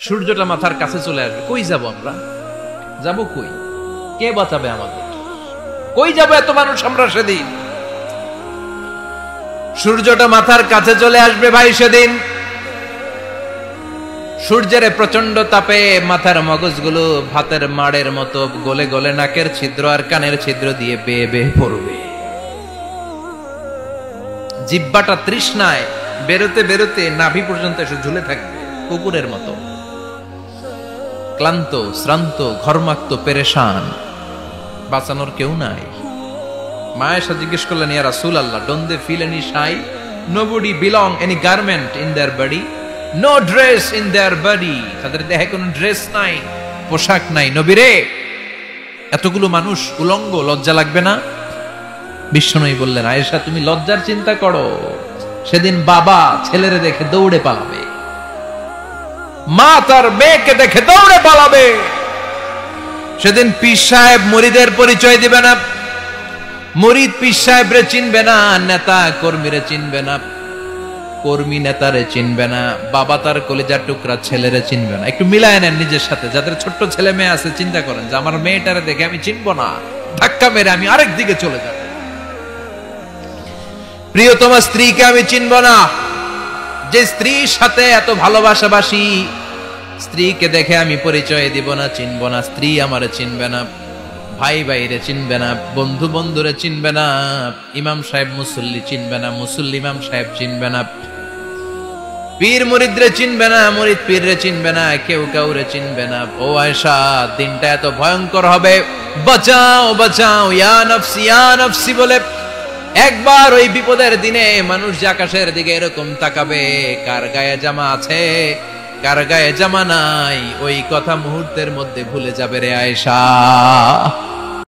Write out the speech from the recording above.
সূর্যটা মাথার কাছে চলে আসবে, কই যাব আমরা? যাব কই? কে বাঁচাবে আমাদের? কই যাব এত মানুষ আমরা সেদিন? সূর্যটা মাথার কাছে চলে আসবে ভাই সেদিন। সূর্যের প্রচন্ড তাপে মাথার মগজগুলো ভাতের মাড়ের মতো গলে গলে নাকের ছিদ্র আর কানের ছিদ্র দিয়ে বেয়ে বেয়ে পড়বে। জিহ্বাটা তৃষ্ণায় বেরোতে বেরোতে নাভি পর্যন্ত এসে ঝুলে থাকবে কুকুরের মতো, ক্লান্ত, শ্রান্ত, ঘর্মাক্ত, পেরেশান, বাঁচানোর কেউ নাই। মায়েশা জিজ্ঞেস করলেন, ইয়া রাসূলুল্লাহ, don't they feel any shy? Nobody belong any garment in their body, no dress in their body. তাদের দেহে কোনো ড্রেস নাই, পোশাক নাই। নবী রে, এতগুলো মানুষ উলঙ্গ, লজ্জা লাগবে না? বিশ্বনবী বললেন, আয়েশা তুমি লজ্জার চিন্তা করো, সেদিন বাবা ছেলেরে দেখে দৌড়ে পালাবে, মা তার মেয়েকে দেখে দৌড়ে পালাবে। সেদিন পীর সাহেব মুরিদের পরিচয় দিবে না, মুরিদ পীর সাহেবরে চিনবে না, নেতা কর্মীরে চিনবে না, কর্মী নেতারে চিনবে না, বাবা তার কলিজার টুকরা ছেলেরে চিনবে না। একটু মিলায় নেন নিজের সাথে। যাদের ছোট্ট ছেলে মেয়ে আছে, চিন্তা করেন যে আমার মেয়েটারে দেখে আমি চিনবো না, ধাক্কা মেরে আমি আরেক দিকে চলে যাব। প্রিয়তমা স্ত্রীকে আমি চিনবো না, যে স্ত্রীর সাথে এত ভালোবাসাবাসি, স্ত্রীকে দেখে আমি পরিচয় দিব না, চিনবো না। স্ত্রী আমারে চিনবে না, ভাই ভাইরে চিনবে না, বন্ধু বন্ধুরে চিনবে না, ইমাম সাহেব মুসল্লি চিনবে না, মুসল্লি ইমাম সাহেব চিনবে না, পীর মুরিদরে চিনবে না, মুরিদ পীররে চিনবে না, কেউ কাউরে চিনবে না। ও আয়েশা, দিনটা এত ভয়ঙ্কর হবে, বাঁচাও বাঁচাও, ইয়া নফসি ইয়া নফসি বলে একবার ওই বিপদের দিনে মানুষ যে আকাশের দিকে এরকম তাকাবে, কার গায়ে জামা আছে কার গায়ে জামা নাই, ওই কথা মুহূর্তের মধ্যে ভুলে যাবে রে আয়েশা।